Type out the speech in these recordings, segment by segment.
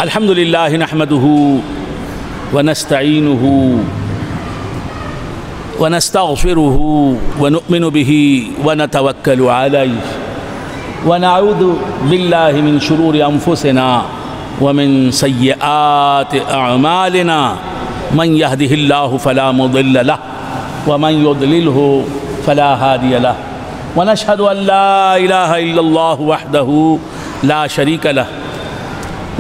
الحمدللہ نحمدہ ونستعینہ ونستغفرہ ونؤمن بہ ونتوکل علیہ ونعوذ باللہ من شرور انفسنا ومن سیئات اعمالنا من یہدہ اللہ فلا مضل لہ ومن یضللہ فلا ہادی لہ ونشہد ان لا الہ الا اللہ وحدہ لا شریک لہ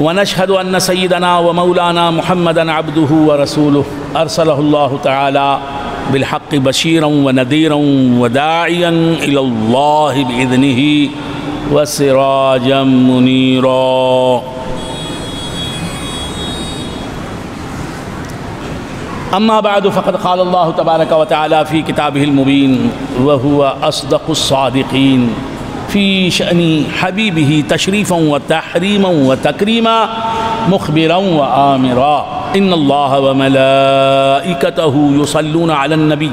ونشهد أن سيدنا ومولانا محمدا عبده ورسوله أرسله الله تعالى بالحق بشيرا ونذيرا وداعيا إلى الله بإذنه وسراجا منيرا. أما بعد فقد قال الله تبارك وتعالى في كتابه المبين وهو أصدق الصادقين في شأن حبيبه تشريفا وتحريما وتكريما مخبرا وآمرا إن الله وملائكته يصلون على النبي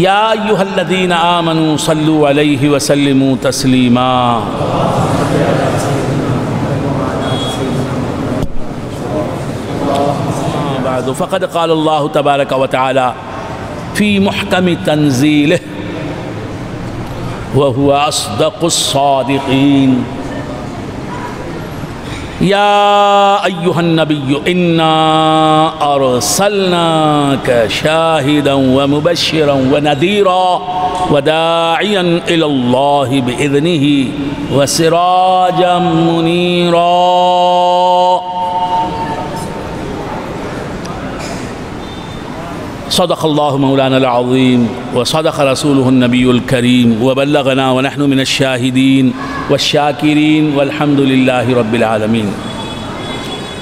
يا أيها الذين آمنوا صلوا عليه وسلموا تسليما. بعد فقد قال الله تبارك وتعالى في محكم تنزيله وهو أصدق الصادقين يا أيها النبي إنا أرسلناك شاهدا ومبشرا ونذيرا وداعيا إلى الله بإذنه وسراجا منيرا. صدق الله مولانا العظيم وصدق رسوله النبي الكريم وبلغنا ونحن من الشاهدين والشاكرين والحمد لله رب العالمين.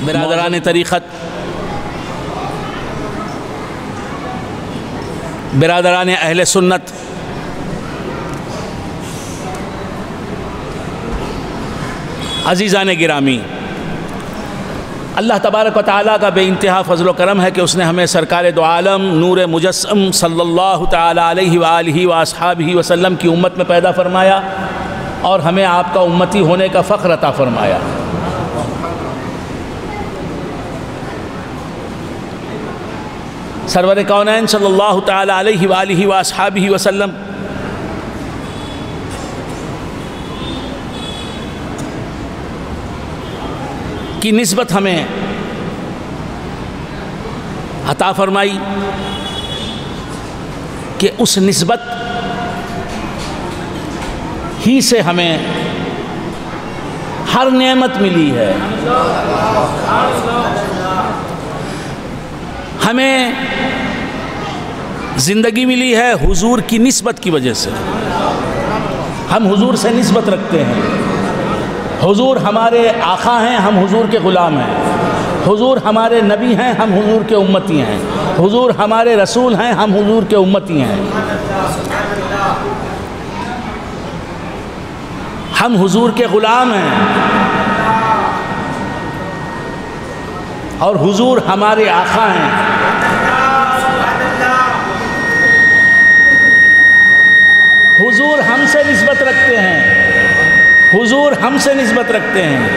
برادران طریقت، برادران اہل سنت، عزیزان گرامی، اللہ تبارک و تعالیٰ کا بے انتہا فضل و کرم ہے کہ اس نے ہمیں سرکار دو عالم نور مجسم صلی اللہ تعالیٰ علیہ وآلہ وآصحابہ وسلم کی امت میں پیدا فرمایا اور ہمیں آپ کا امتی ہونے کا فخر عطا فرمایا. سرور کونین صلی اللہ تعالیٰ علیہ وآلہ وآصحابہ وسلم کی نسبت ہمیں عطا فرمائی کہ اس نسبت ہی سے ہمیں ہر نعمت ملی ہے. ہمیں زندگی ملی ہے حضور کی نسبت کی وجہ سے. ہم حضور سے نسبت رکھتے ہیں. حضور ہمارے آقا ہیں، ہم حضور کے غلام ہیں. حضور ہمارے نبی ہیں، ہم حضور کے امتی ہیں. حضور ہمارے رسول ہیں، ہم حضور کے امتی ہیں. ہم حضور کے غلام ہیں اور حضور ہمارے آقا ہیں. حضور ہم سے نسبت رکھتے ہیں. حضور ہم سے نسبت رکھتے ہیں.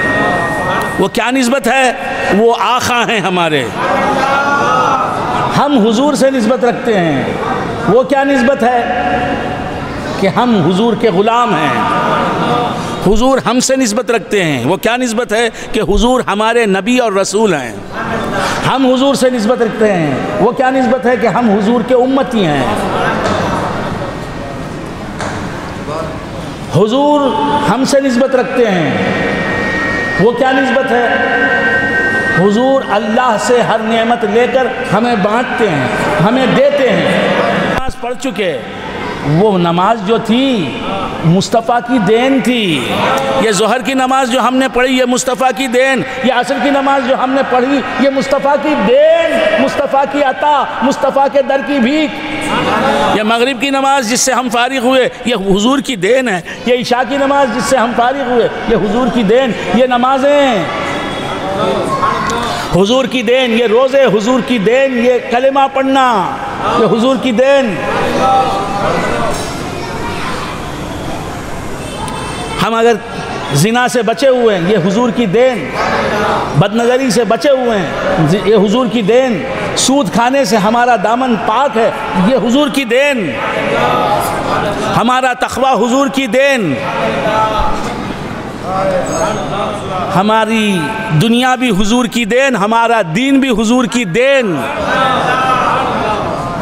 وہ کیا نسبت ہے؟ وہ آقا ہیں ہمارے. ہم حضور سے نسبت رکھتے ہیں. وہ کیا نسبت ہے؟ کہ ہم حضور کے غلام ہیں. حضور ہم سے نسبت رکھتے ہیں. وہ کیا نسبت ہے؟ کہ حضور ہمارے نبی اور رسول ہیں. ہم حضور سے نسبت رکھتے ہیں. وہ کیا نسبت ہے؟ کہ ہم حضور کے امتی ہیں. حضور ہم سے نسبت رکھتے ہیں. وہ کیا نسبت ہے؟ حضور اللہ سے ہر نعمت لے کر ہمیں بانٹتے ہیں، ہمیں دیتے ہیں. نماز پڑھ چکے. وہ نماز جو تھی مصطفیٰ کی دین تھی. یہ ظہر کی نماز جو ہم نے پڑھی یہ مصطفیٰ کی دین. یہ عصر کی نماز جو ہم نے پڑھی یہ مصطفیٰ کی دین، مصطفیٰ کی عطا، مصطفیٰ کے در کی بھیک. یہ مغرب کی نماز جس سے ہم فارغ ہوئے یہ حضور کی دین ہے، یہ عشاء کی نماز جس سے ہم فارغ ہوئے یہ حضور کی دین، یہ نمازیں حضور کی دین، یہ روزے حضور کی دین، یہ کلمہ پڑھنا یہ حضور کی دین۔ ہم اگر زنا سے بچے ہوئے ہیں یہ حضور کی دین، بد نظری سے بچے ہوئے ہیں یہ حضور کی دین، سود کھانے سے ہمارا دامن پاک ہے یہ حضور کی دین، ہمارا تقوی حضور کی دین، ہماری دنیا بھی حضور کی دین، ہمارا دین بھی حضور کی دین،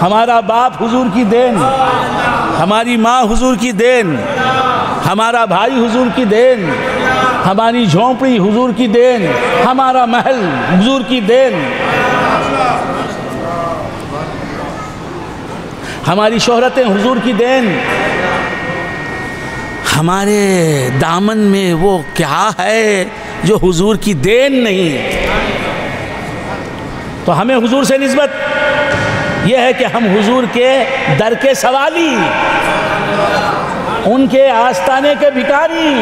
ہمارا باپ حضور کی دین، ہماری ماں حضور کی دین، ہمارا بھائی حضور کی دین، ہماری جھونپڑی حضور کی دین، ہمارا محل حضور کی دین، ہماری شہرتیں حضور کی دین۔ ہمارے دامن میں وہ کیا ہے جو حضور کی دین نہیں؟ تو ہمیں حضور سے نسبت یہ ہے کہ ہم حضور کے در کے سوالی، ان کے آستانے کے بھکاری،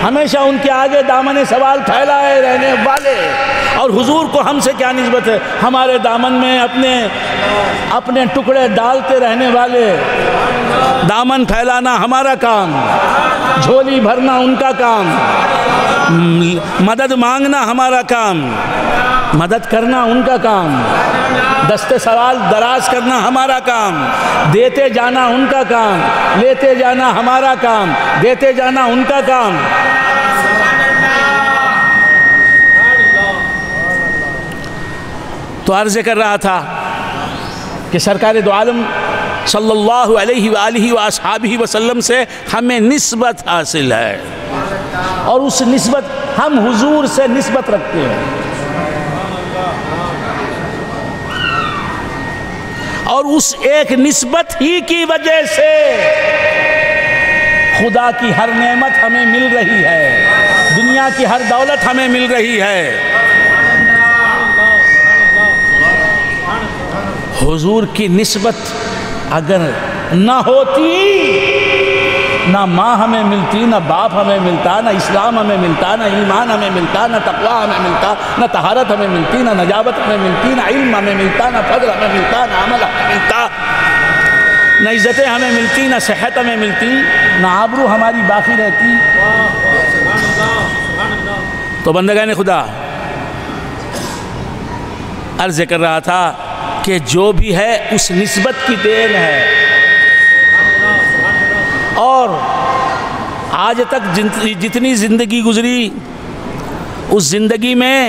ہمیشہ ان کے آگے دامن سوال پھیلائے رہنے والے۔ اور حضور کو ہم سے کیا نسبت ہے؟ ہمارے دامن میں اپنے ٹکڑے ڈالتے رہنے والے، دامن پھیلانا ہمارا کام، جھولی بھرنا ان کا کام، مدد مانگنا ہمارا کام، مدد کرنا ان کا کام، دستے سوال دراز کرنا ہمارا کام، دیتے جانا ان کا کام، لیتے جانا ہمارا کام، دیتے جانا ان کا کام۔ تو عرض کر رہا تھا کہ سرکار دو عالم صلی اللہ علیہ وآلہ وآصحابہ وسلم سے ہمیں نسبت حاصل ہے، اور اس نسبت ہم حضور سے نسبت رکھتے ہیں، اور اس ایک نسبت ہی کی وجہ سے خدا کی ہر نعمت ہمیں مل رہی ہے، دنیا کی ہر دولت ہمیں مل رہی ہے۔ حضور کی نسبت اگر نہ ہوتی، نہ ماں ہمیں ملتی، نہ باپ ہمیں ملتا، نہ اسلام ہمیں ملتا، نہ ایمان ہمیں ملتا، نہ تقوی ہمیں ملتا، نہ طہارت ہمیں ملتی، نہ نجابت ہمیں ملتی، نہ علم ہمیں ملتا، نہ فضل ہمیں ملتا، نہ عمل ہمیں ملتا، نہ عزتیں ہمیں ملتی، نہ صحت ہمیں ملتی، نہ آبرو ہماری باقی رہتی۔ تو بندگان خدا، عرض کر رہا تھا کہ جو بھی ہے اس نسبت کی دین ہے، اور آج تک جتنی زندگی گزری اس زندگی میں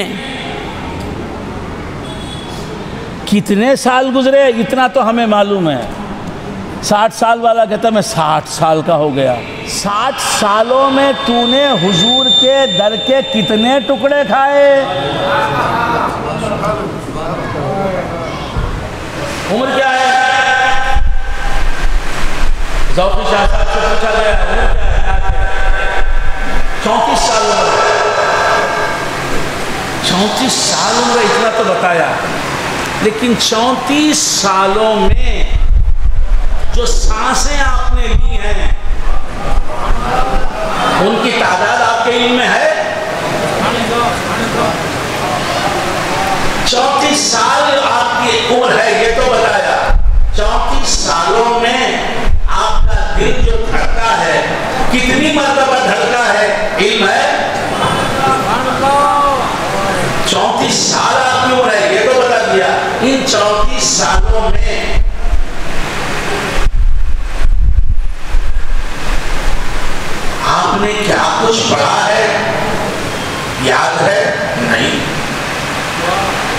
کتنے سال گزرے اتنا تو ہمیں معلوم ہے۔ 60 سال والا کہتا میں 60 سال کا ہو گیا۔ 60 سالوں میں تو نے حضور کے در کے کتنے ٹکڑے کھائے؟ عمر کیا ہے؟ ذوقی شاہ صاحب سے پوچھا گیا عمر کیا ہے؟ 34 سال عمر ہے۔ 34 سال عمر، اتنا تو بتایا، لیکن 34 سالوں میں جو سانسیں آپ نے لی ہیں ان کی تعداد آپ کے علم میں ہے؟ 34 سال آپ کی عمر ہے یہ تو بتایا، 34 سالوں میں آپ کا دل جو دھڑکا ہے کتنی مرتبہ دھڑکا ہے علم ہے؟ 34 سال آپ کی عمر ہے یہ تو بتا دیا۔ ان 34 سالوں میں آپ نے کیا کچھ پڑھا ہے یاد ہے؟ نہیں۔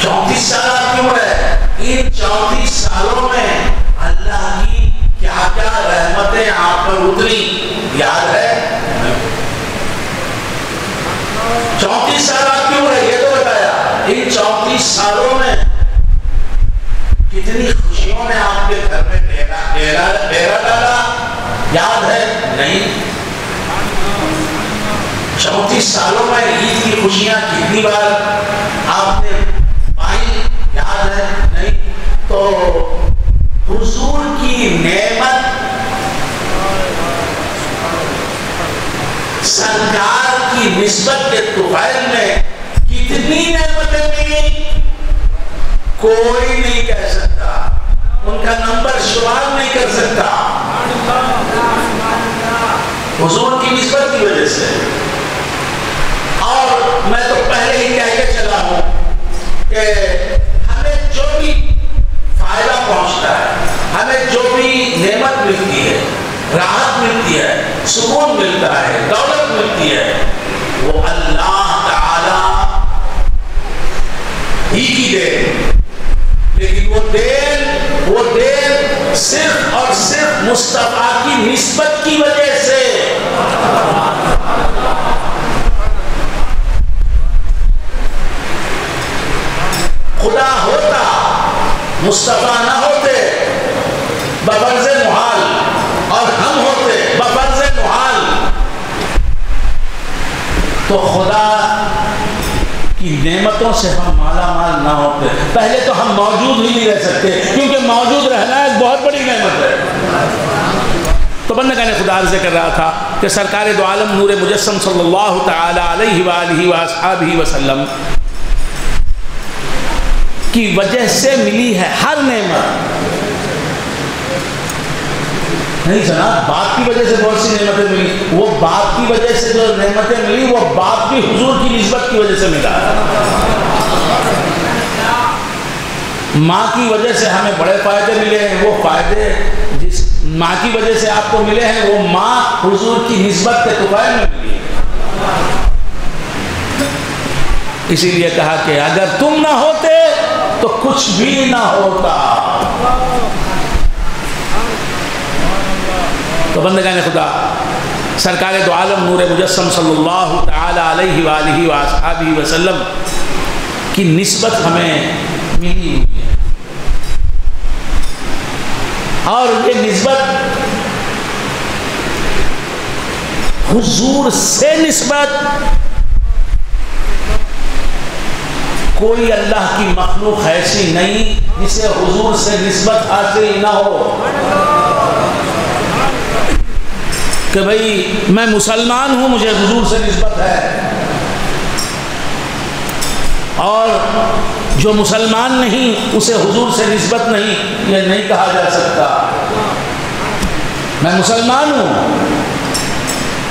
34 سال آپ کی عمر ہے، ان 34 سالوں میں اللہ کی کیا کیا رحمتیں آپ پر اتری یاد ہے؟ 34 سال آپ کی عمر ہے یہ تو بتایا، ان 34 سالوں میں کتنی خوشیوں نے آپ کے گھر میں ڈیرا ڈالا یاد ہے؟ نہیں۔ 34 سالوں میں عید کی خوشیاں کتنی بار آپ نے پائی یاد ہے؟ نہیں۔ تو حضور کی سرکار کی نسبت کے طفیل میں کتنی نعمتیں ملی کوئی نہیں کہہ سکتا، ان کا نمبر شمار نہیں کر سکتا، حضور کی نسبت کی وجہ سے۔ اور میں تو پہلے ہی کہہ کے چلا ہوں کہ ہمیں جو بھی فائدہ پہنچتا ہے، ہمیں جو بھی نعمت ملتی ہے، راحت ملتی ہے، سکون ملتا ہے، دولت ملتی ہے، وہ اللہ تعالی ہی کی دین، لیکن وہ دین صرف اور صرف مصطفیٰ کی نسبت کی وجہ سے۔ خدا ہوتا، مصطفیٰ نہ ہوتے بفرض محال، اور ہم ہوتے بفرض محال، تو خدا کی نعمتوں سے ہم مالا مال نہ ہوتے۔ پہلے تو ہم موجود ہی نہیں رہ سکتے، کیونکہ موجود رہنا ایک بہت بڑی نعمت ہے۔ تو بندگان خدا عرض کر رہا تھا کہ سرکار دو عالم نور مجسم صلی اللہ تعالی علیہ وآلہ وآصحابہ وسلم کی وجہ سے ملی ہے ہر نعمت۔ نہیں جناب، باپ کی وجہ سے بہت سی نعمتیں ملی، وہ باپ کی وجہ سے جو نعمتیں ملی وہ باپ بھی حضور کی نسبت کی وجہ سے ملا۔ ماں کی وجہ سے ہمیں بڑے فائدے ملے ہیں، وہ فائدے جس ماں کی وجہ سے آپ کو ملے ہیں وہ ماں حضور کی نسبت کے طفیل میں ملی ہے۔ اسی لیے کہا کہ اگر تم نہ ہوتے تو کچھ بھی نہ ہوتا۔ تو بندگان خدا، سرکار دو عالم نور مجسم صلی اللہ تعالی علیہ وآلہ وآصحابہ وسلم کی نسبت ہمیں ملی ہوئی ہے، اور یہ نسبت حضور سے نسبت کوئی اللہ کی مخلوق ایسی نہیں جسے حضور سے نسبت حاصل نہ ہو کہ بھئی میں مسلمان ہوں مجھے حضور سے نسبت ہے، اور جو مسلمان نہیں اسے حضور سے نسبت نہیں، یہ نہیں کہا جا سکتا۔ میں مسلمان ہوں،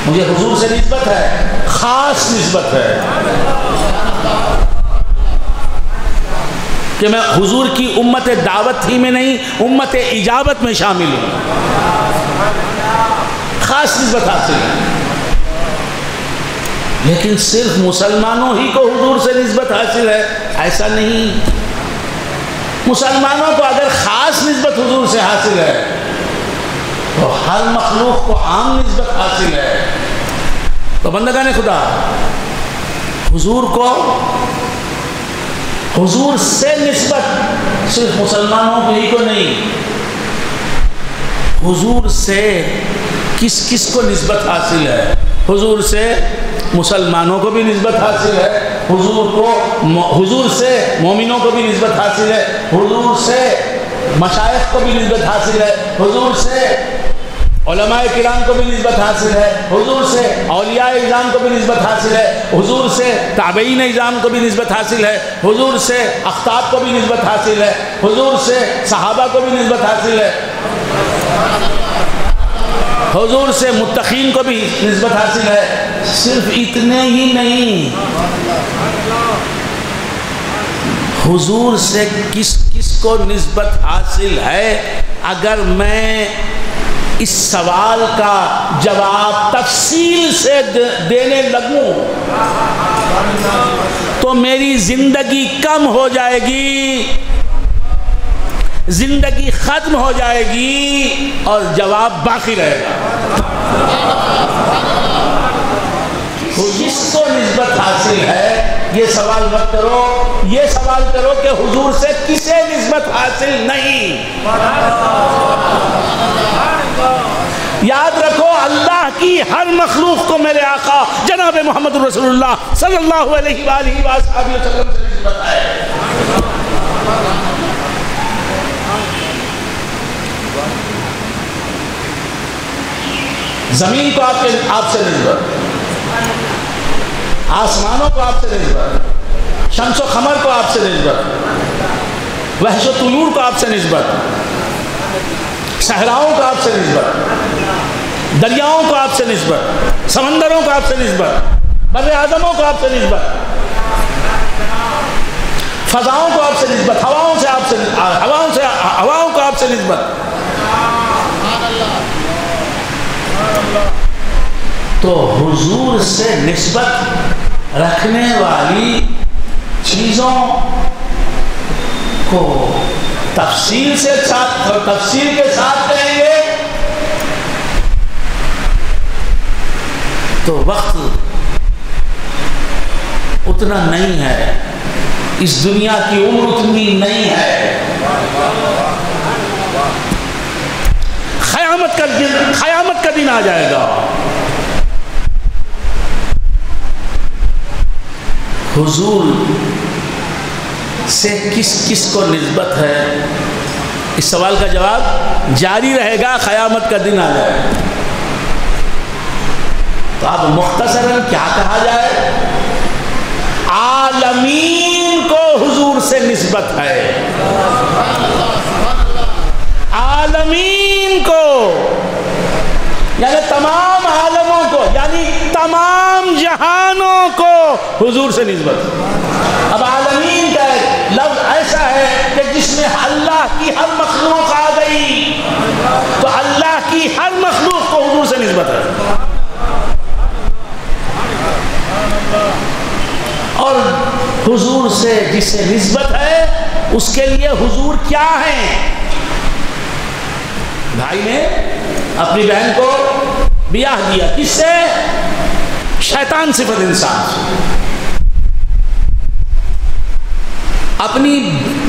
مجھے حضور سے نسبت ہے، خاص نسبت ہے کہ میں حضور کی امت دعوت ہی میں نہیں، امت اجابت میں شامل ہوں، خاص نسبت حاصل ہے۔ لیکن صرف مسلمانوں ہی کو حضور سے نسبت حاصل ہے ایسا نہیں، مسلمانوں کو اگر خاص نسبت حضور سے حاصل ہے تو ہر مخلوق کو عام نسبت حاصل ہے۔ تو بندگان خدا، حضور کو حضور سے نسبت صرف مسلمانوں کو ہی کو نہیں، حضور سے کس کس کو نسبت حاصل ہے؟ حضور سے مسلمانوں کو بھی نسبت حاصل ہے، حضور سے مومنوں کو بھی نسبت حاصل ہے، حضور سے مشائخ کو بھی نسبت حاصل ہے، حضور سے علماء کرام کو بھی نسبت حاصل ہے، حضور سے اولیاء اعظام کو بھی نسبت حاصل ہے، حضور سے تابعین اعظام کو بھی نسبت حاصل ہے، حضور سے اخطاب کو بھی نسبت حاصل ہے، حضور سے صحابہ کو بھی نسبت حاصل ہے، حضور سے متقین کو بھی نسبت حاصل ہے۔ صرف اتنے ہی نہیں، حضور سے کس کس کو نسبت حاصل ہے، اگر میں اس سوال کا جواب تفصیل سے دینے لگوں تو میری زندگی کم ہو جائے گی، زندگی ختم ہو جائے گی، اور جواب باقی رہے گا۔ جس کو نسبت حاصل ہے یہ سوال مت کرو، یہ سوال کرو کہ حضور سے کسے نسبت حاصل نہیں۔ یاد رکھو، اللہ کی ہر مخلوق کو میرے آقا جناب محمد رسول اللہ صلی اللہ علیہ وآلہ وسلم سے نسبت ہے۔ زمین کو آپ سے نسبت، آسمانوں کو آپ سے نسبت، شمس و قمر کو آپ سے نسبت، وحش و طیور کو آپ سے نسبت، صحراؤں کو آپ سے نسبت، دریاؤں کو آپ سے نسبت، سمندروں کو آپ سے نسبت، بر اعظموں کو آپ سے نسبت، فضاؤں کو آپ سے نسبت، ہواؤں کو آپ سے نسبت. تو حضور سے نسبت رکھنے والی چیزوں کو تفصیل کے ساتھ کہیں گے تو وقت اتنا نہیں ہے، اس دنیا کی عمر اتنی نہیں ہے. قیامت کا دن آ جائے گا، حضور سے کس کو نسبت ہے؟ اس سوال کا جواب جاری رہے گا، قیامت کا دن آ جائے گا. تو اب مختصراً کیا کہا جائے؟ عالمین کو حضور سے نسبت ہے، عالمین کو یعنی تمام عالموں کو، یعنی تمام جہانوں کو حضور سے نسبت. اب عالمین کا لفظ ایسا ہے کہ جس میں اللہ کی ہر مخلوق آ گئی، تو اللہ کی ہر مخلوق کو حضور سے نسبت ہے. اور حضور سے جسے نسبت ہے اس کے لیے حضور کیا ہیں؟ بھائی نے اپنی بہن کو بیاہ دیا، کس سے؟ شیطان صفت انسان سے. اپنی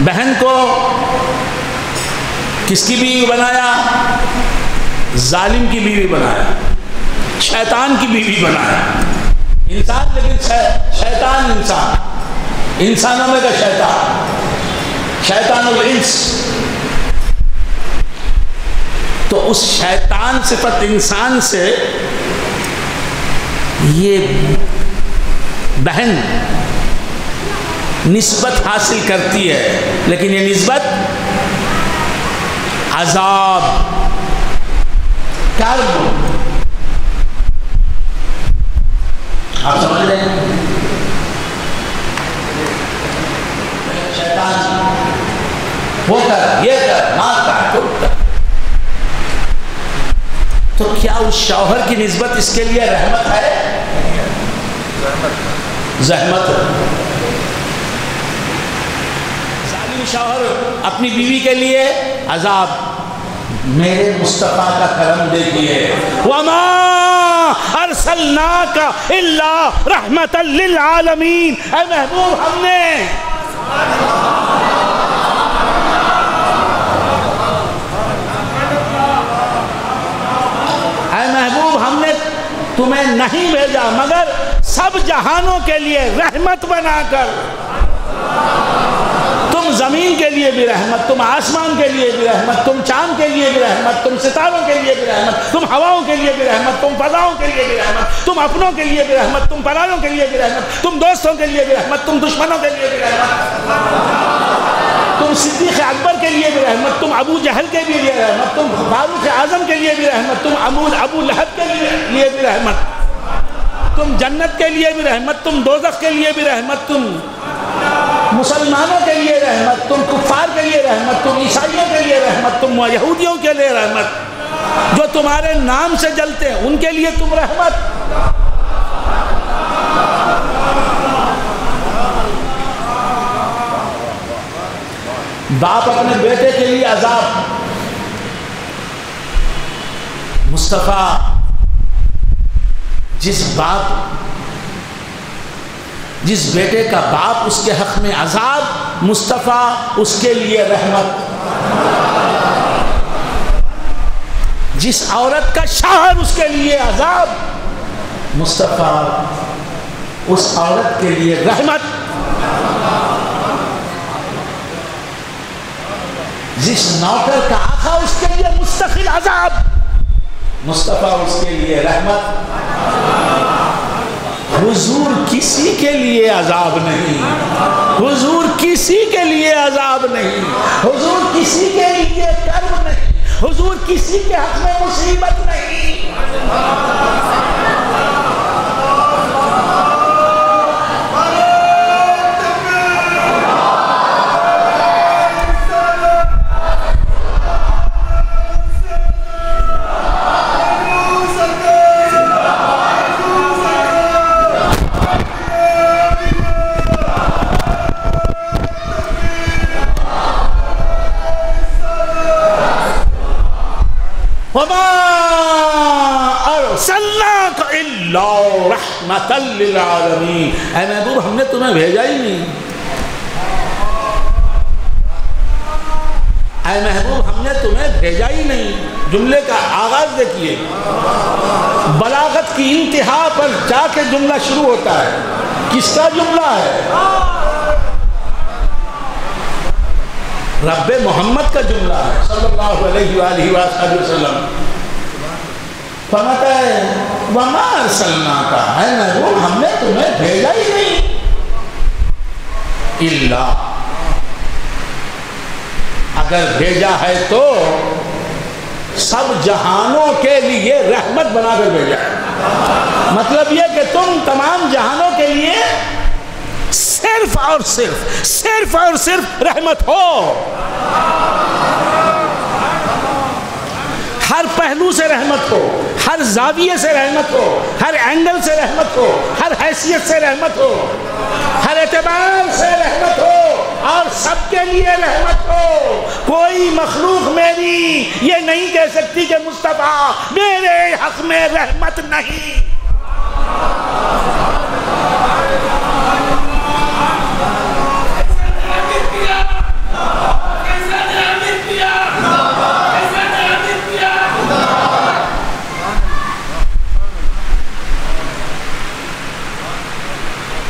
بہن کو کس کی بیوی بنایا؟ ظالم کی بیوی بنایا، شیطان کی بیوی بنایا. انسان لیکن شیطان انسان، انسانوں میں کا شیطان الانس. تو اس شیطان صفت انسان سے یہ بہن نسبت حاصل کرتی ہے، لیکن یہ نسبت عذاب، کرب. آپ سمجھ رہے ہیں؟ شیطان وہ کر، یہ کر، مار کر، ٹوٹ کر. تو کیا اس شوہر کی نسبت اس کے لیے رحمت ہے؟ زحمت ہے. ظالم شوہر اپنی بیوی کے لیے عذاب. میرے مصطفیٰ کا کرم دیکھیے، وما ارسلناک الا رحمت للعالمین. اے محبوب ہم نے تمہیں نہیں بھیجا مگر سب جہانوں کے لیے رحمت بنا کر. تم زمین کے لیے بھی رحمت، تم آسمان کے لیے بھی رحمت، تم چاند کے لیے بھی رحمت، تم ستاروں کے لیے بھی رحمت، تم ہواؤں کے لیے بھی رحمت، تم فضاؤں کے لیے بھی رحمت، تم اپنوں کے لیے بھی رحمت، تم پرایوں کے لیے بھی رحمت، تم دوستوں کے لیے بھی رحمت، تم دشمنوں کے لیے بھی رحمت، تم صدیق اکبر کے لیے بھی رحمت، تم ابو جہل کے لیے بھی رحمت، تم فاروق اعظم کے لیے بھی رحمت، تم ابو لہب کے لیے بھی رحمت، تم جنت کے لیے بھی رحمت، تم دوزخ کے لیے بھی رحمت، تم مسلمانوں کے لیے رحمت، تم کفار کے لیے رحمت، تم عیسائیوں کے لیے رحمت، تم یہودیوں کے لیے رحمت، جو تمہارے نام سے جلتے ہیں ان کے لیے تم رحمت. باپ اپنے بیٹے کے لیے عذاب. مصطفیٰ جس بیٹے کا باپ اس کے حق میں عذاب، مصطفیٰ اس کے لیے رحمت. جس عورت کا شوہر اس کے لیے عذاب، مصطفیٰ اس عورت کے لیے رحمت. جس نوکر کا آقا اس کے لیے مستقل عذاب، مصطفیٰ اس کے لیے رحمت. حضور کسی کے لیے عذاب نہیں، حضور کسی کے لیے عذاب نہیں، حضور کسی کے لیے کرب نہیں، حضور کسی کے حق میں مصیبت نہیں۔ وَمَا أَرْسَلْنَاكَ إِلَّا رَحْمَةً لِلْعَالَمِينَ، اے محبوب ہم نے تمہیں بھیجا ہی نہیں، اے محبوب ہم نے تمہیں بھیجا ہی نہیں۔ جملے کا آغاز دیکھیے، بلاغت کی انتہا پر جا کے جملہ شروع ہوتا ہے۔ کس کا جملہ ہے؟ رب محمد کا جملہ ہے صلی اللہ علیہ وآلہ وآلہ وسلم۔ فرماتا ہے وَمَا أَرْسَلْنَاكَ، اے محبوب ہم نے تمہیں بھیجا ہی نہیں، اِلَّا، اگر بھیجا ہے تو سب جہانوں کے لیے رحمت بنا کر بھیجا ہے۔ مطلب یہ کہ تم تمام جہانوں کے لیے صرف اور صرف رحمت ہو، ہر پہلو سے رحمت ہو، ہر زاویے سے رحمت ہو، ہر اینگل سے رحمت ہو، ہر حیثیت سے رحمت ہو، ہر اعتبار سے رحمت ہو، اور سب کے لیے رحمت ہو۔ کوئی مخلوق میری یہ نہیں کہہ سکتی کہ مصطفیٰ میرے حق میں رحمت نہیں۔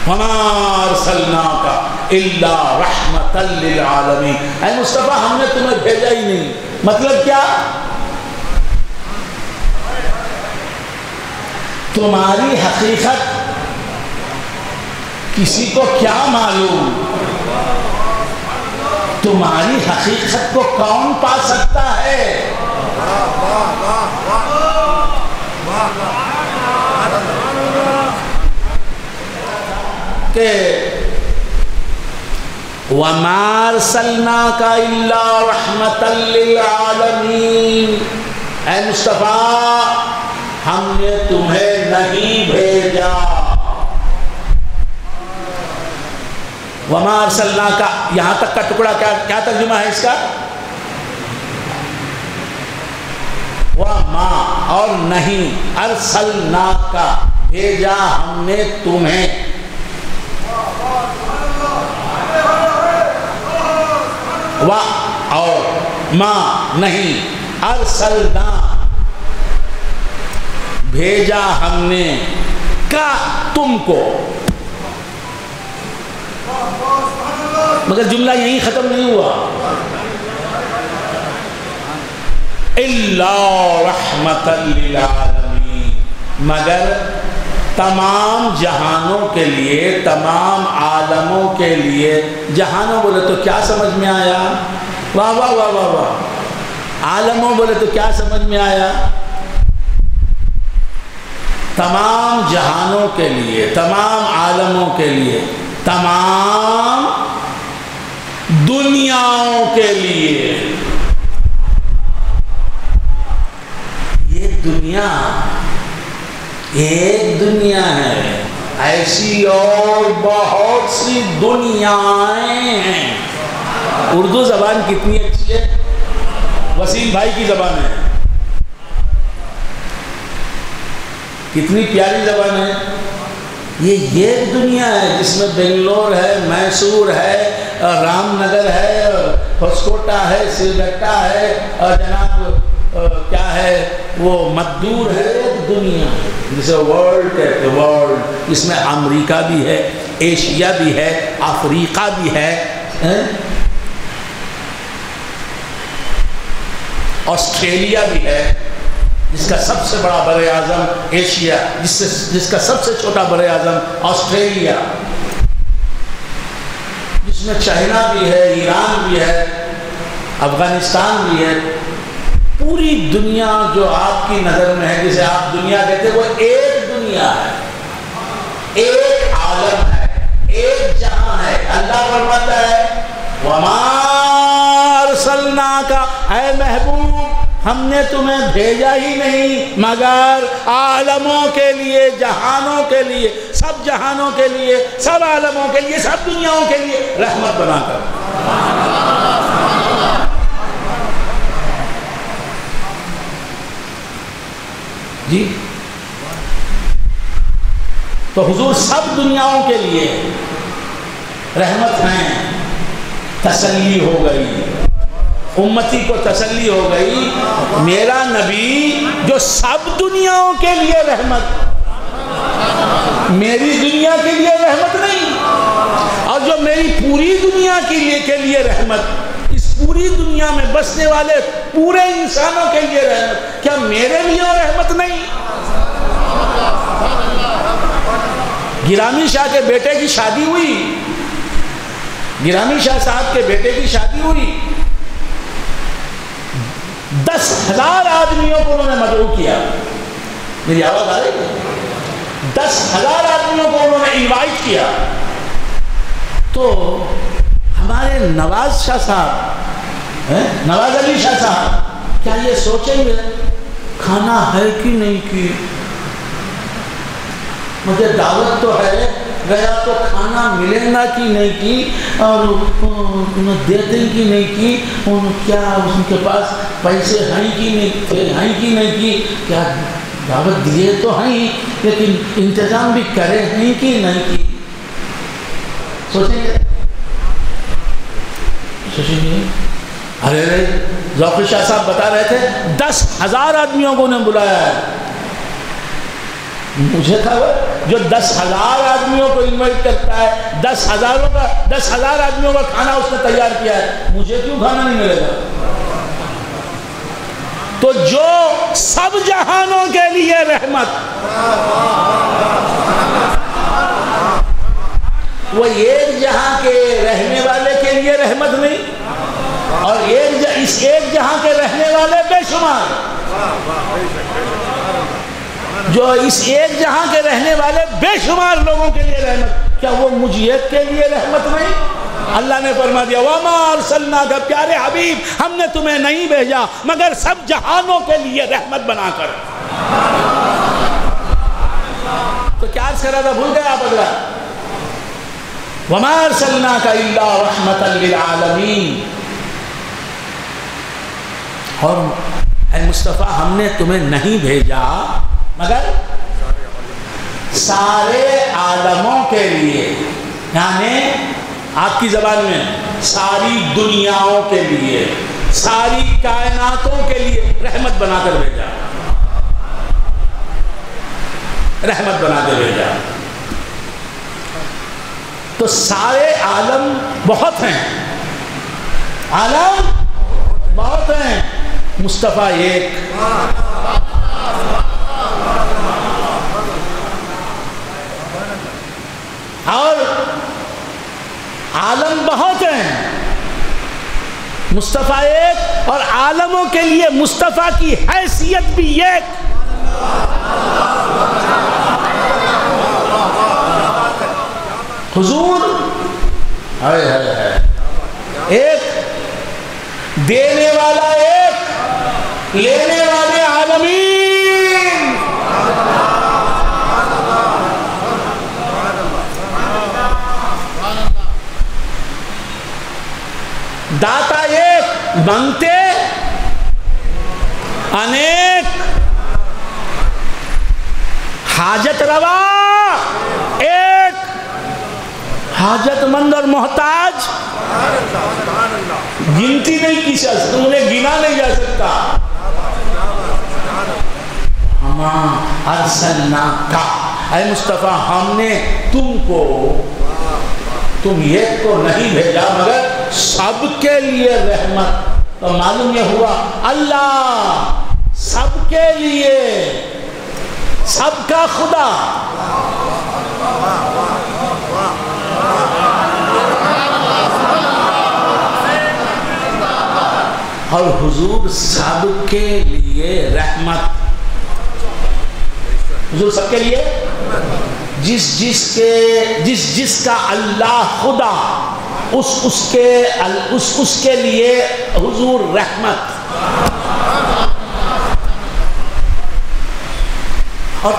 وَمَا أَرْسَلْنَاكَ إِلَّا رَحْمَةً لِلْعَالَمِينَ، اے مصطفیٰ ہم نے تمہیں بھیجا ہی نہیں۔ مطلب کیا؟ تمہاری حقیقت کسی کو کیا معلوم؟ تمہاری حقیقت کو کون پا سکتا ہے؟ کہ وَمَا أَرْسَلْنَاكَ إِلَّا رَحْمَةً لِلْعَالَمِينَ، اے مصطفیٰ ہم نے تمہیں نہیں بھیجا۔ وَمَا أَرْسَلْنَاكَ، یہاں تک کا ٹکڑا کیا ترجمہ ہے اس کا؟ وَمَا، اور نہیں، أَرْسَلْنَاكَ، بھیجا ہم نے تمہیں۔ و اور ما نہیں، ارسلنا بھیجا ہم نے، کا تم کو۔ مگر جملہ یہیں ختم نہیں ہوا، الا رحمۃ للعالمین، مگر تمام جہانوں کے لیے، تمام عالموں کے لیے۔ جہانوں بولے تو کیا سمجھ میں آیا؟ واہ واہ واہ واہ واہ۔ عالموں بولے تو کیا سمجھ میں آیا؟ تمام جہانوں کے لیے، تمام عالموں کے لیے، تمام دنیاؤں کے لیے۔ یہ دنیا ایک دنیا ہے، ایسی اور بہت سی دنیایں ہیں۔ اردو زبان کتنی اچھی ہے، وسیم بھائی کی زبان ہے، کتنی پیاری زبان ہے۔ یہ ایک دنیا ہے جس میں بنگلور ہے، میسور ہے، رام نگر ہے، ہوسکوٹا ہے، سلگٹا ہے، اور جناب کیا ہے وہ مدور ہے۔ ایک دنیا جسے ورلڈ کہتے ہیں، ورلڈ، اس میں امریکہ بھی ہے، ایشیا بھی ہے، افریقہ بھی ہے، آسٹریلیا بھی ہے، جس کا سب سے بڑا بر اعظم ایشیا، جس کا سب سے چھوٹا بر اعظم آسٹریلیا، جس میں چائنا بھی ہے، ایران بھی ہے، افغانستان بھی ہے، پوری دنیا جو آپ کی نظر میں ہے، جسے آپ دنیا کہتے ہیں، وہ ایک دنیا ہے، ایک عالم ہے، ایک جہاں ہے۔ اللہ فرماتا ہے وَمَا أَرْسَلْنَاكَ، اے محبوب ہم نے تمہیں بھیجا ہی نہیں مگر عالموں کے لیے، جہانوں کے لیے، سب جہانوں کے لیے، سب عالموں کے لیے، سب دنیاؤں کے لیے رحمت بنا کر۔ جی تو حضور سب دنیاؤں کے لیے رحمت ہیں۔ تسلی ہو گئی، امتی کو تسلی ہو گئی، میرا نبی جو سب دنیاؤں کے لیے رحمت، میری دنیا کے لیے رحمت نہیں، اور جو میری پوری دنیا کے لیے رحمت، اس پوری دنیا میں بسنے والے پورے انسانوں کے لیے رحمت، کیا میرے لیے رحمت نہیں؟ گرامی شاہ کے بیٹے کی شادی ہوئی، گرامی شاہ صاحب کے بیٹے کی شادی ہوئی، 10,000 آدمیوں کو انہوں نے مدعو کیا۔ میری آواز آ رہی ہے؟ 10,000 آدمیوں کو انہوں نے انوائٹ کیا۔ تو ہمارے نواز شاہ صاحب، نواز علی شاہ صاحب، کیا یہ سوچیں گے کھانا ہے کہ نہیں کی؟ مجھے دعوت تو ہے، گیا تو کھانا ملے گا کہ نہیں کی، اور انہیں دیتے کی نہیں کی، کیا ان کے پاس پیسے ہیں کہ نہیں کی، کیا دعوت دیے تو ہیں لیکن انتظام بھی کرے ہیں کہ نہیں کی؟ سوچیں گے؟ ارے ذوقی شاہ صاحب بتا رہے تھے 10,000 آدمیوں کو انہیں بلایا ہے۔ مجھے تھا وہ جو 10,000 آدمیوں کو انوائٹ کرتا ہے، 10,000 آدمیوں کا کھانا اس نے تیار کیا ہے، مجھے کیوں کھانا نہیں ملے گا؟ تو جو سب جہانوں کے لیے رحمت، وہ ایک جہاں کے رہنے والے کے لیے رحمت نہیں، اور اس ایک جہاں کے رہنے والے بے شمار، جو اس ایک جہاں کے رہنے والے بے شمار لوگوں کے لیے رحمت، کیا وہ مجھ ایک کے لیے رحمت نہیں؟ اللہ نے فرما دیا وَمَا أَرْسَلْنَاكَ، پیارے حبیب ہم نے تمہیں نہیں بھیجا مگر سب جہانوں کے لیے رحمت بنا کر۔ تو کیا عرض کر رہا تھا، بھول گئے آپ حضرات؟ وَمَا أَرْسَلْنَاكَ إِلَّا رَحْمَةً لِلْعَالَمِينَ، اور اے مصطفیٰ ہم نے تمہیں نہیں بھیجا مگر سارے عالموں کے لیے، یعنی آپ کی زبان میں ساری دنیاؤں کے لیے، ساری کائناتوں کے لیے رحمت بنا کر بھیجا، رحمت بنا کر بھیجا۔ تو سارے عالم بہت ہیں، عالم بہت ہیں، مصطفیٰ ایک۔ اور عالم بہت ہیں، مصطفیٰ ایک، اور عالموں کے لیے مصطفیٰ کی حیثیت بھی ایک۔ حضور ایک، دینے والا ایک، لینے والے عالمین۔ داتا ایک، مانگتے انیک، حاجت روا ایک، حاجت مند اور محتاج گنتی نہیں کی جا سکتا، انہیں گنا نہیں جا سکتا۔ وَمَا أَرْسَلْنَاكَ، اے مصطفیٰ ہم نے تم ایک کو نہیں بھیجا مگر سب کے لیے رحمت۔ تو معلوم یہ ہوا اللہ سب کے لیے، سب کا خدا. اور حضور سب کے لیے رحمت. حضور سب کے لیے، جس کا اللہ خدا، اس کے لیے حضور رحمت. اور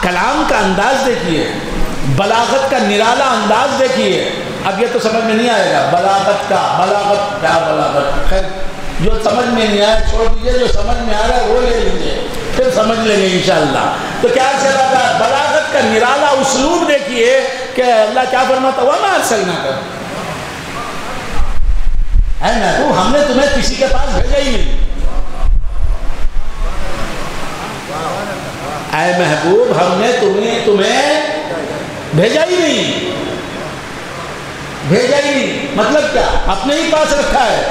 کلام کا انداز دیکھیے، بلاغت کا نرالا انداز دیکھیے. اب یہ تو سمجھ میں نہیں آئے گا بلاغت کیا بلاغت. خیر جو سمجھ میں نہیں آیا چھوڑ دیجیے، جو سمجھ میں آ رہا ہے وہ لے لیجیے، پھر سمجھ لیں گے انشاءاللہ. تو کیا چلا تھا؟ بلاغت کا نرالا اسلوب دیکھیے کہ اللہ کیا فرماتا، وَمَا أَرْسَلْنَاكَ، اے محبوب ہم نے تمہیں کسی کے پاس بھیجا ہی نہیں. اے محبوب ہم نے تمہیں بھیجا ہی نہیں. مطلب کیا؟ اپنے ہی پاس رکھا ہے،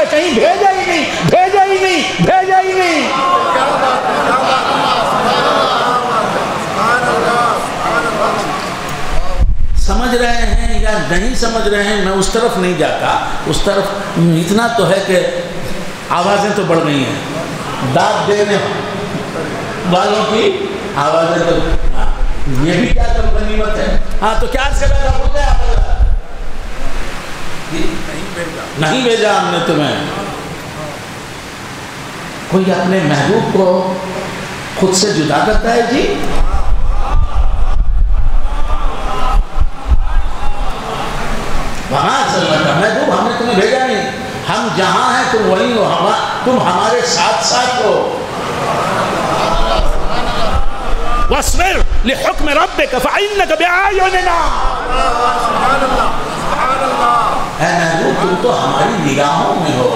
کہیں بھیجا ہی نہیں. سمجھ رہے ہیں یا نہیں سمجھ رہے ہیں؟ میں اس طرف نہیں جاتا. اس طرف اتنا تو ہے کہ آوازیں تو بڑھ گئی ہیں، داد دینے والوں کی آوازیں تو، یہ بھی کیا کم غنیمت ہے. ہاں تو کیا سے پیدا ہوتا ہے؟ نہیں بھیجا ہم نے تمہیں. کوئی اپنے محبوب کو خود سے جدا کرتا ہے جی؟ وہاں محبوب ہم نے تمہیں بھیجا نہیں. ہم جہاں ہیں تم وہیں ہو، تم ہمارے ساتھ ہو. وَاصْبِرْ لِحُكْمِ رَبِّكَ فَإِنَّكَ بِأَعْيُنِنَا. اے محبوب تم تو ہماری نگاہوں میں ہو.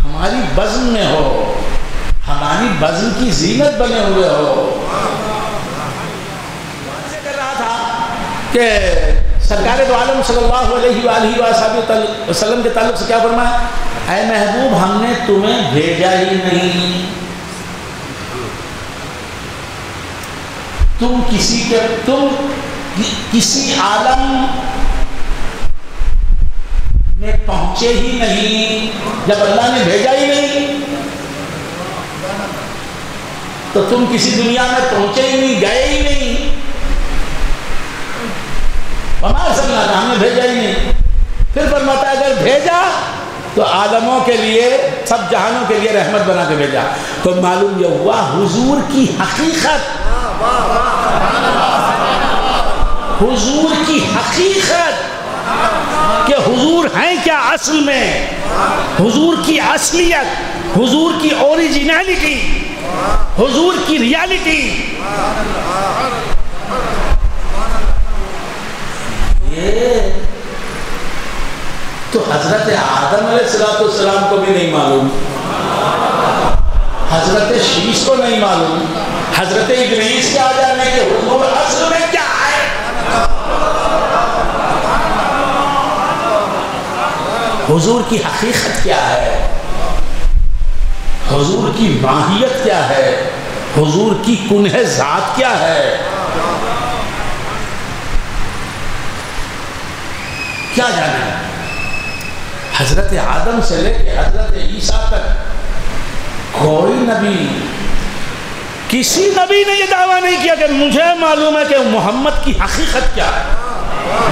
ہماری بزم میں ہو، ہماری بزم کی زینت بنے ہوئے ہو. ایسے کر رہا تھا کہ سرکار دو عالم صلی اللہ علیہ وآلہ وسلم کے تعلق سے کیا فرمایا؟ اے محبوب ہم نے تمہیں بھیجا ہی نہیں. تم کسی عالم میں پہنچے ہی نہیں جب اللہ نے بھیجا ہی نہیں. تو تم کسی دنیا میں پہنچے ہی نہیں، گئے ہی نہیں. ہمارا سمجھنا تھا ہم نے بھیجا ہی نہیں. پھر فرماتا ہے اگر بھیجا تو عالموں کے لیے، سب جہانوں کے لیے رحمت بنا کے بھیجا. تو معلوم یہ ہوا حضور کی حقیقت، کہ حضور ہیں کیا اصل میں، حضور کی اصلیت، حضور کی اوریجنالٹی، حضور کی ریالٹی. یہ تو حضرت آدم علیہ السلام کو بھی نہیں معلوم، حضرت شیش کو نہیں معلوم، حضرت ادریس کے آ جانے کے حضور اصل میں کیا ہے. حضور کی حقیقت کیا ہے، حضور کی ماہیت کیا ہے، حضور کی کنہ ذات کیا ہے. کیا جانے؟ حضرت آدم سے لے کے حضرت عیسیٰ تک کوئی نبی، کسی نبی نے یہ دعویٰ نہیں کیا کہ مجھے معلوم ہے کہ محمد کی حقیقت کیا ہے،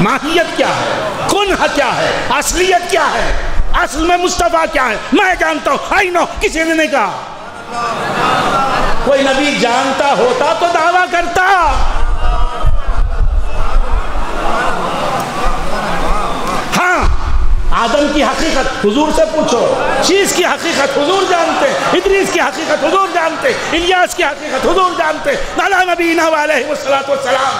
ماہیت کیا ہے، کنہ کیا ہے، اصلیت کیا ہے، اصل میں مصطفیٰ کیا ہے. میں جانتا ہوں، I know، کسی نے نہیں کہا. کوئی نبی جانتا ہوتا تو دعویٰ کرتا. ہاں آدم کی حقیقت حضور سے پوچھو، شیش کی حقیقت حضور جانتے، ادریس کی حقیقت حضور جانتے، الیاس کی حقیقت حضور جانتے. علی نبینا علیہ السلام.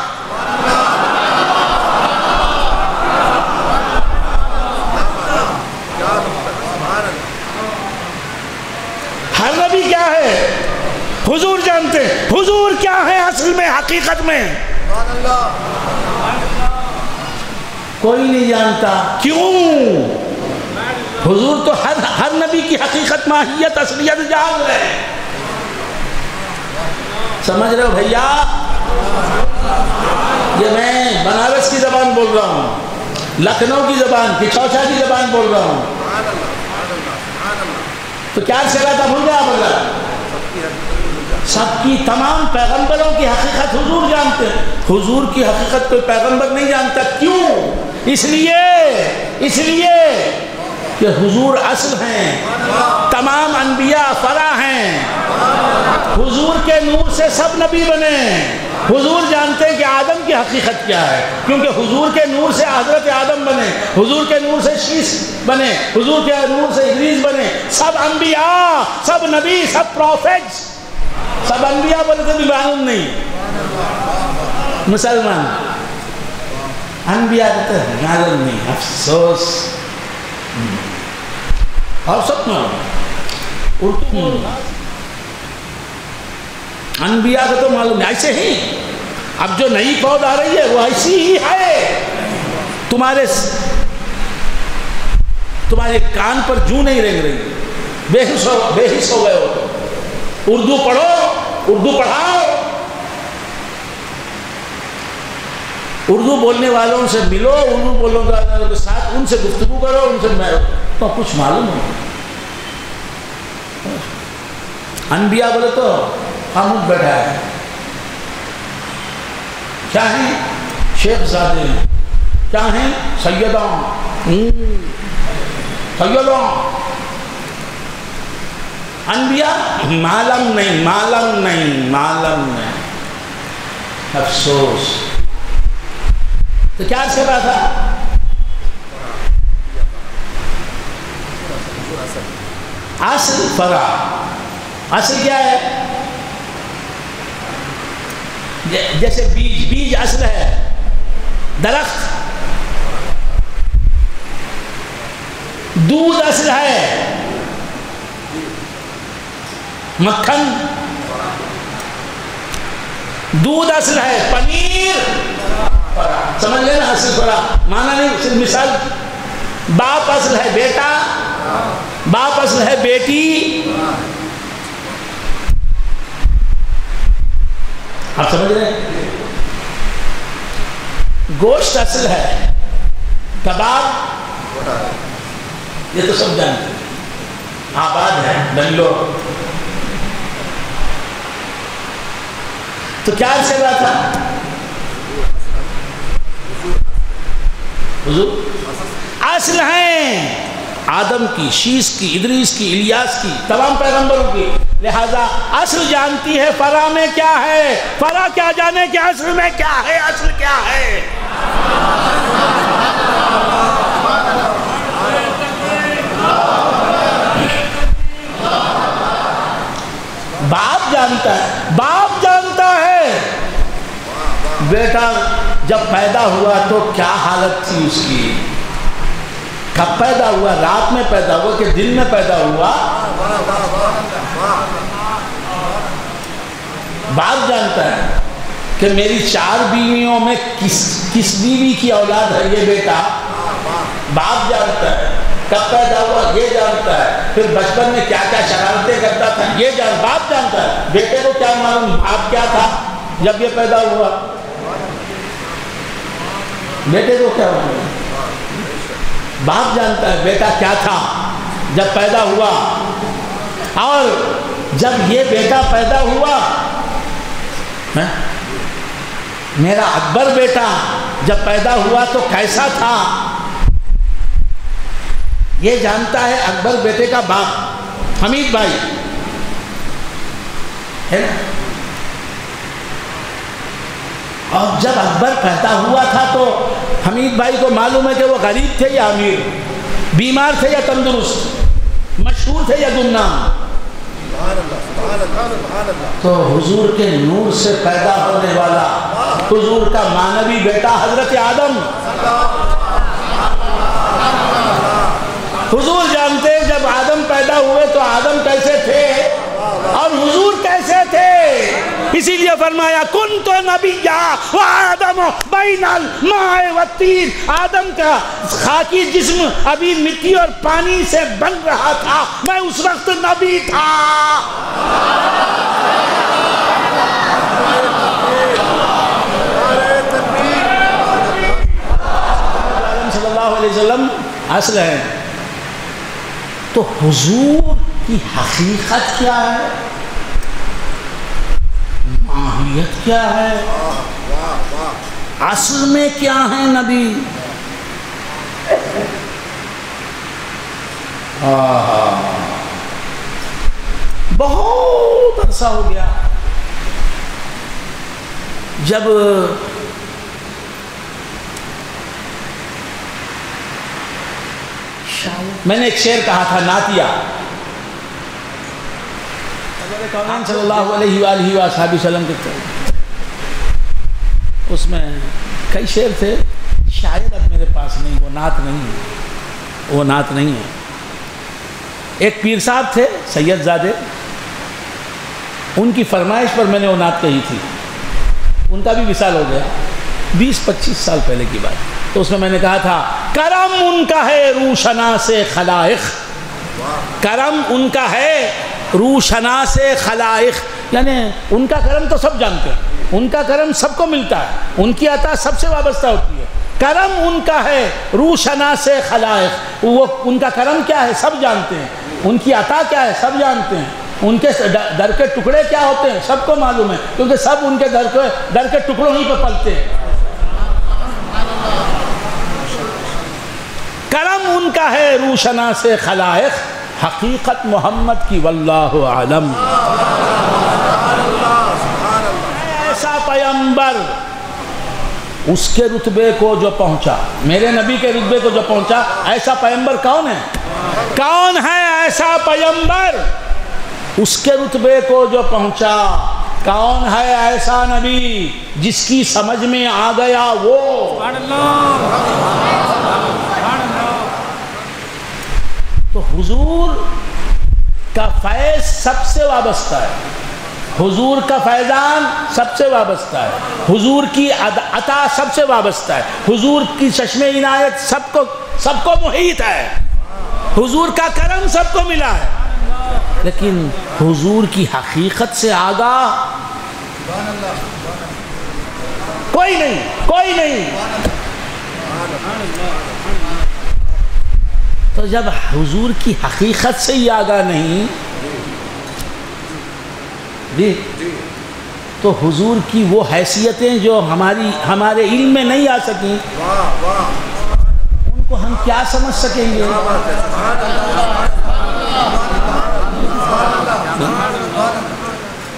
ہر نبی کیا ہے حضور جانتے. حضور کیا ہے اصل میں، حقیقت میں. کوئی نہیں جانتا. کیوں؟ حضور تو ہر نبی کی حقیقت، ماہیت، اصلیت جان رہے ہیں. سمجھ رہے ہو بھیا؟ یہ میں بنارس کی زبان بول رہا ہوں، لکھنؤ کی زبان، کچھوچا کی زبان بول رہا ہوں. تو کیا سے رہا تھا؟ بھول گیا بولا سب کی تمام پیغمبروں کی حقیقت حضور جانتے ہیں. حضور کی حقیقت کوئی پیغمبر نہیں جانتا. کیوں؟ اس لیے کہ حضور اصل ہیں، تمام انبیاء فرع ہیں. حضور کے نور سے سب نبی بنے. حضور جانتے ہیں کہ آدم کی حقیقت کیا ہے، کیونکہ حضور کے نور سے حضرت آدم بنے، حضور کے نور سے شیش بنے، حضور کے نور سے ادریس بنے. سب انبیاء، سب نبی، سب پروفیٹس، سب انبیاء بولے تو بھی معلوم نہیں. مسلمان انبیاء کہتے ہیں معلوم نہیں. افسوس. اور سب میں اردو انبیاء کا تو معلوم نہیں. ایسے ہی اب جو نئی فوج آ رہی ہے وہ ایسی ہی ہے. تمہارے کان پر جوں نہیں رنگ رہی، بے حس ہو گئے ہو. اردو پڑھو، اردو پڑھاؤ، اردو بولنے والوں سے ملو، اردو بولنے والوں کے ساتھ ان سے گفتگو کرو، ان سے تو کچھ معلوم ہو. انبیاء بولے تو خاموش بیٹھا ہے. کیا ہیں؟ شیخ زادے. کیا ہیں؟ سیداں. انبیاء معلوم نہیں. افسوس. تو کیا سے رہا تھا؟ اصل فرع. اصل کیا ہے؟ جیسے بیج اصل ہے، درخت. دودھ اصل ہے، مکھن. دودھ اصل ہے، پنیر. سمجھ لینا اصل فرع مانا نہیں، صرف مثال. باپ اصل ہے بیٹا، باپ اصل ہے بیٹی. آپ سمجھ رہے ہیں؟ گوشت اصل ہے، کباب یہ تو سب جانتے ہیں. آباد ہے بنگلور. تو کیا سے رہا تھا؟ حضور اصل ہیں، آدم کی، شیش کی، ادریس کی، الیاس کی، تمام پیغمبروں کی. لہذا اصل جانتی ہے فرع میں کیا ہے. فرع کیا جانے کہ اصل میں کیا ہے، اصل کیا ہے. باپ جانتا ہے. بیٹا جب پیدا ہوا تو کیا حالت تھی اس کی، کب پیدا ہوا، رات میں پیدا ہوا کہ دن میں پیدا ہوا. باپ جانتا ہے کہ میری 4 بیویوں میں کس بیوی کی اولاد ہے یہ بیٹا. باپ جانتا ہے. کب پیدا ہوا یہ جانتا ہے. پھر بچپن میں کیا کیا شرارتیں کرتا تھا یہ باپ جانتا ہے. بیٹے کو کیا معلوم باپ کیا تھا جب یہ پیدا ہوا. بیٹے کو کیا معلوم، باپ جانتا ہے بیٹا کیا تھا جب پیدا ہوا. اور جب یہ بیٹا پیدا ہوا، میرا اکبر بیٹا جب پیدا ہوا تو کیسا تھا یہ جانتا ہے اکبر بیٹے کا باپ حمید بھائی ہے نا. اور جب اکبر پیدا ہوا تھا تو حمید بھائی کو معلوم ہے کہ وہ غریب تھے یا امیر، بیمار تھے یا تندرست، مشہور تھے یا گمنام. تو حضور کے نور سے پیدا ہونے والا حضور کا مانوی بیٹا حضرت آدم. حضور جانتے ہیں جب آدم پیدا ہوئے تو آدم کیسے تھے اور حضور کیسے تھے. اسی لیے فرمایا کنت نبیا وآدم بین الماء والطین، آدم کا خاکی جسم ابھی مٹی اور پانی سے بن رہا تھا، میں اس وقت نبی تھا۔ صلی اللہ علیہ وسلم اصل ہے۔ تو حضور کی حقیقت کیا ہے، ماہیت کیا ہے، اصل میں کیا ہے نبی؟ بہت عرصہ ہو گیا جب میں نے ایک شعر کہا تھا نعتیہ، صلی اللہ علیہ وآلہ وسلم کے، اس میں کئی شعر تھے، شاید اب میرے پاس نہیں، وہ نعت نہیں ہے، وہ نعت نہیں ہے۔ ایک پیر صاحب تھے سید زادے، ان کی فرمائش پر میں نے وہ نعت کہی تھی، ان کا بھی وصال ہو گیا 20-25 سال پہلے کی بات۔ تو اس میں نے کہا تھا کرم ان کا ہے روشناس خلائق، کرم ان کا ہے روشناس خلائق، یعنی ان کا کرم تو سب جانتے ہیں، ان کا کرم سب کو ملتا ہے، ان کی عطا سب سے وابستہ ہوتی ہے۔ کرم ان کا ہے روشناس خلائق، وہ ان کا کرم کیا ہے سب جانتے ہیں، ان کی عطا کیا ہے سب جانتے ہیں، ان کے در کے ٹکڑے کیا ہوتے ہیں سب کو معلوم ہے، کیونکہ سب ان کے در کے ٹکڑوں ہی پہ پلتے ہیں۔ کرم ان کا ہے روشناس خلائق، حقیقت محمد کی واللہ عالم۔ ایسا پیغمبر اس کے رتبے کو جو پہنچا، میرے نبی کے رتبے کو جو پہنچا، ایسا پیغمبر کون ہے؟ کون ہے ایسا پیغمبر اس کے رتبے کو جو پہنچا؟ کون ہے ایسا نبی جس کی سمجھ میں آ گیا وہ؟ تو حضور کا فیض سب سے وابستہ ہے، حضور کا فیضان سب سے وابستہ ہے، حضور کی عطا سب سے وابستہ ہے، حضور کی چشم عنایت سب کو محیط ہے، حضور کا کرم سب کو ملا ہے، لیکن حضور کی حقیقت سے آگاہ کوئی نہیں، کوئی نہیں۔ تو جب حضور کی حقیقت سے ہی آگاہ نہیں تو حضور کی وہ حیثیتیں جو ہمارے علم میں نہیں آ سکیں، ان کو ہم کیا سمجھ سکیں گے؟